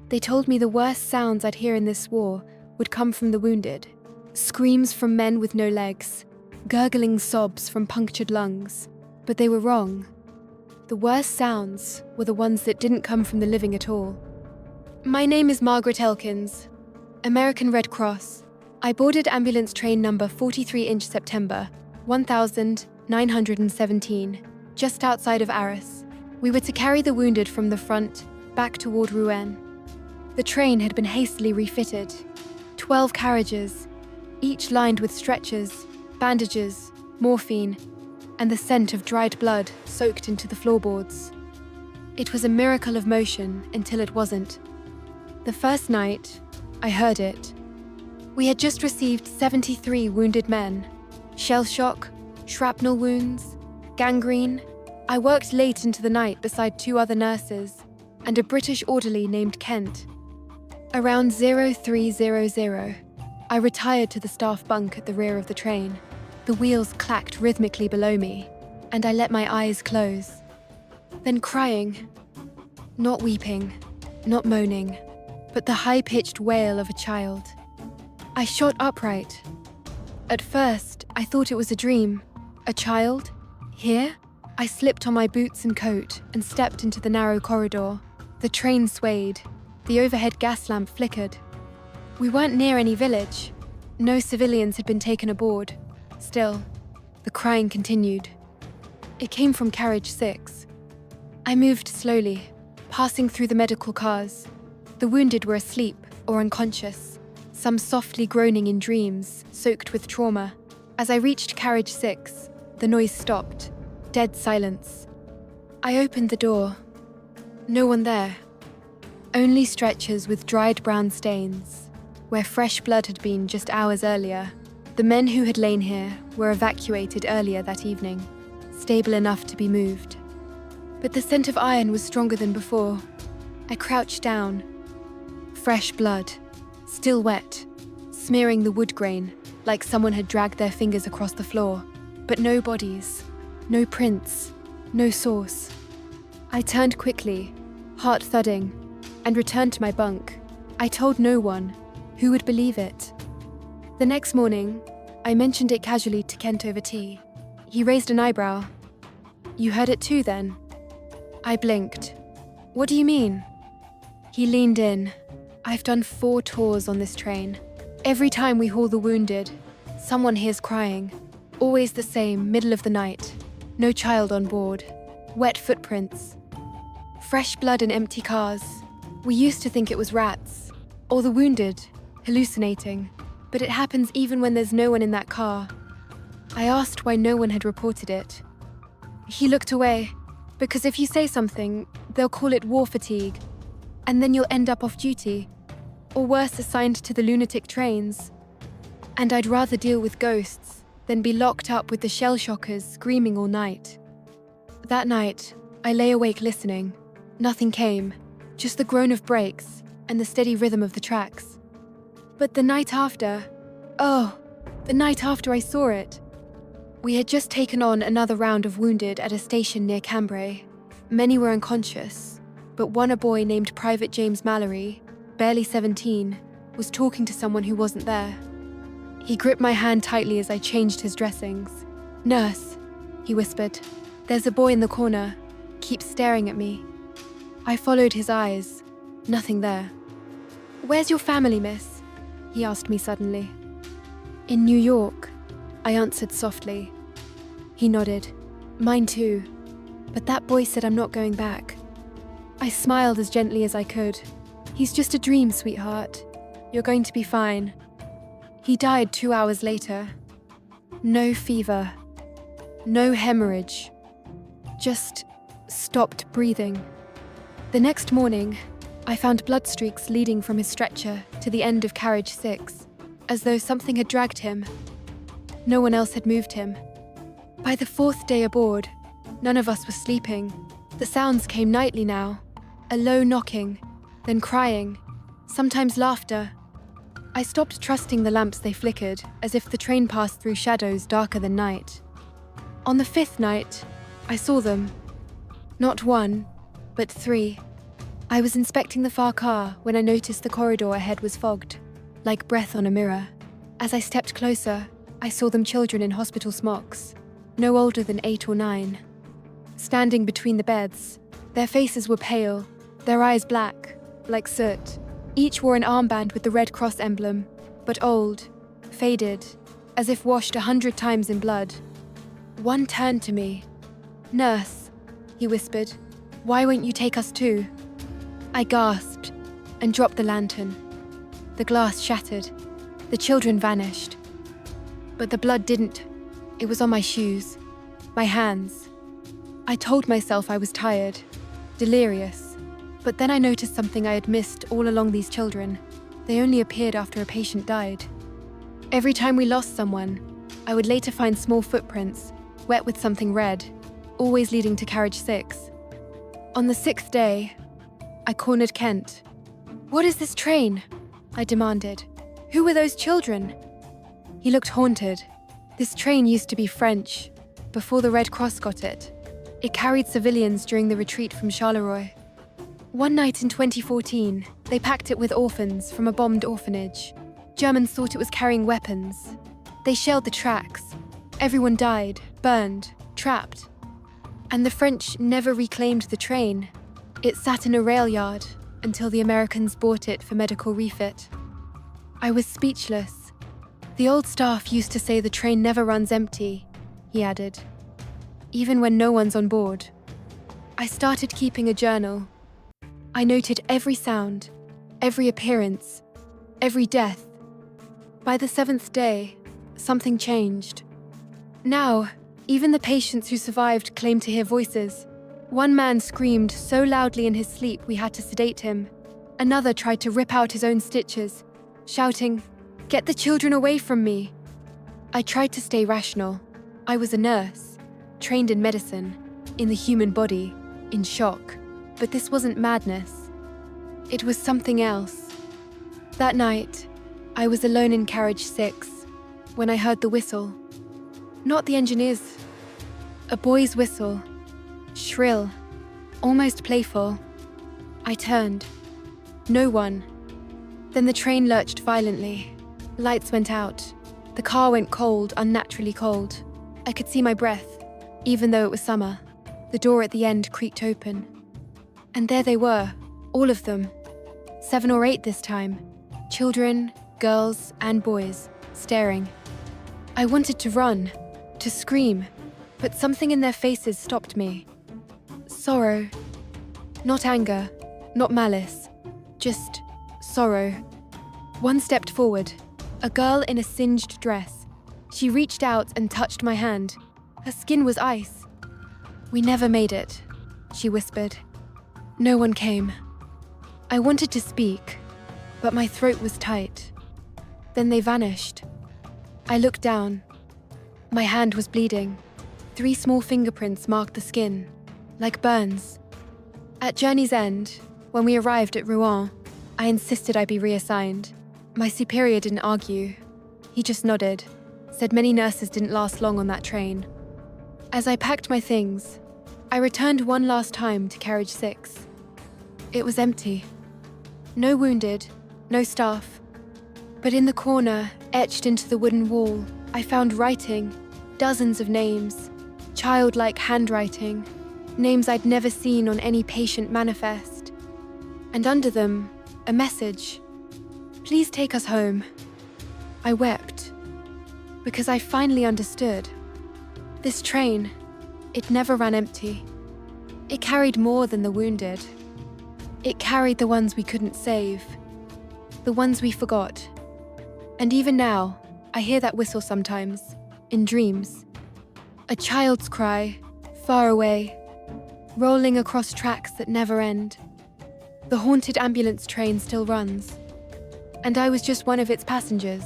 They told me the worst sounds I'd hear in this war would come from the wounded. Screams from men with no legs, gurgling sobs from punctured lungs. But they were wrong. The worst sounds were the ones that didn't come from the living at all. My name is Margaret Elkins, American Red Cross. I boarded ambulance train number 43-inch September, 1917, just outside of Arras. We were to carry the wounded from the front back toward Rouen. The train had been hastily refitted. 12 carriages, each lined with stretchers, bandages, morphine, and the scent of dried blood soaked into the floorboards. It was a miracle of motion until it wasn't. The first night, I heard it. We had just received 73 wounded men. Shell shock, shrapnel wounds, gangrene. I worked late into the night beside 2 other nurses and a British orderly named Kent. Around 0300, I retired to the staff bunk at the rear of the train. The wheels clacked rhythmically below me, and I let my eyes close. Then crying. Not weeping, not moaning, but the high-pitched wail of a child. I shot upright. At first, I thought it was a dream. A child? Here? I slipped on my boots and coat and stepped into the narrow corridor. The train swayed. The overhead gas lamp flickered. We weren't near any village. No civilians had been taken aboard. Still, the crying continued. It came from carriage 6. I moved slowly, passing through the medical cars. The wounded were asleep or unconscious, some softly groaning in dreams, soaked with trauma. As I reached carriage 6, the noise stopped. Dead silence. I opened the door. No one there. Only stretchers with dried brown stains, where fresh blood had been just hours earlier. The men who had lain here were evacuated earlier that evening, stable enough to be moved. But the scent of iron was stronger than before. I crouched down. Fresh blood, still wet, smearing the wood grain like someone had dragged their fingers across the floor. But no bodies, no prints, no source. I turned quickly, heart thudding, and returned to my bunk. I told no one. Who would believe it? The next morning, I mentioned it casually to Kent over tea. He raised an eyebrow. You heard it too, then? I blinked. What do you mean? He leaned in. I've done 4 tours on this train. Every time we haul the wounded, someone hears crying. Always the same, middle of the night. No child on board. Wet footprints. Fresh blood in empty cars. We used to think it was rats, or the wounded, hallucinating. But it happens even when there's no one in that car. I asked why no one had reported it. He looked away, because if you say something, they'll call it war fatigue, and then you'll end up off duty, or worse, assigned to the lunatic trains. And I'd rather deal with ghosts than be locked up with the shell shockers screaming all night. That night, I lay awake listening. Nothing came, just the groan of brakes and the steady rhythm of the tracks. But the night after I saw it. We had just taken on another round of wounded at a station near Cambrai. Many were unconscious, but one, a boy named Private James Mallory, barely 17, was talking to someone who wasn't there. He gripped my hand tightly as I changed his dressings. "Nurse," he whispered. "There's a boy in the corner. Keeps staring at me." I followed his eyes. Nothing there. "Where's your family, miss?" he asked me suddenly. "In New York," I answered softly. He nodded. "Mine too. But that boy said I'm not going back." I smiled as gently as I could. "He's just a dream, sweetheart. You're going to be fine." He died 2 hours later. No fever. No hemorrhage. Just stopped breathing. The next morning, I found blood streaks leading from his stretcher to the end of carriage 6, as though something had dragged him. No one else had moved him. By the 4th day aboard, none of us was sleeping. The sounds came nightly now, a low knocking, then crying, sometimes laughter. I stopped trusting the lamps they flickered, as if the train passed through shadows darker than night. On the 5th night, I saw them. Not 1, but 3. I was inspecting the far car when I noticed the corridor ahead was fogged, like breath on a mirror. As I stepped closer, I saw them children in hospital smocks, no older than 8 or 9. Standing between the beds, their faces were pale, their eyes black, like soot. Each wore an armband with the Red Cross emblem, but old, faded, as if washed 100 times in blood. One turned to me. "Nurse," he whispered, "why won't you take us too?" I gasped and dropped the lantern. The glass shattered. The children vanished. But the blood didn't. It was on my shoes, my hands. I told myself I was tired, delirious. But then I noticed something I had missed all along these children. They only appeared after a patient died. Every time we lost someone, I would later find small footprints, wet with something red, always leading to carriage 6. On the 6th day, I cornered Kent. "What is this train?" I demanded. "Who were those children?" He looked haunted. This train used to be French, before the Red Cross got it. It carried civilians during the retreat from Charleroi. One night in 2014, they packed it with orphans from a bombed orphanage. Germans thought it was carrying weapons. They shelled the tracks. Everyone died, burned, trapped. And the French never reclaimed the train. It sat in a rail yard until the Americans bought it for medical refit. I was speechless. "The old staff used to say the train never runs empty," he added, "even when no one's on board." I started keeping a journal. I noted every sound, every appearance, every death. By the 7th day, something changed. Now, even the patients who survived claimed to hear voices. One man screamed so loudly in his sleep we had to sedate him. Another tried to rip out his own stitches, shouting, "Get the children away from me!" I tried to stay rational. I was a nurse, trained in medicine, in the human body, in shock. But this wasn't madness. It was something else. That night, I was alone in carriage 6 when I heard the whistle. Not the engineer's. A boy's whistle. Shrill, almost playful. I turned. No one. Then the train lurched violently. Lights went out. The car went cold, unnaturally cold. I could see my breath, even though it was summer. The door at the end creaked open. And there they were, all of them. 7 or 8 this time. Children, girls, and boys, staring. I wanted to run, to scream, but something in their faces stopped me. Sorrow. Not anger, not malice, just sorrow. One stepped forward, a girl in a singed dress. She reached out and touched my hand. Her skin was ice. "We never made it," she whispered. No one came. I wanted to speak, but my throat was tight. Then they vanished. I looked down. My hand was bleeding. 3 small fingerprints marked the skin, like burns. At journey's end, when we arrived at Rouen, I insisted I be reassigned. My superior didn't argue. He just nodded, said many nurses didn't last long on that train. As I packed my things, I returned one last time to carriage 6. It was empty. No wounded, no staff. But in the corner, etched into the wooden wall, I found writing, dozens of names, childlike handwriting, names I'd never seen on any patient manifest. And under them, a message. "Please take us home." I wept, because I finally understood. This train, it never ran empty. It carried more than the wounded. It carried the ones we couldn't save, the ones we forgot. And even now, I hear that whistle sometimes, in dreams. A child's cry, far away, rolling across tracks that never end. The haunted ambulance train still runs, and I was just one of its passengers.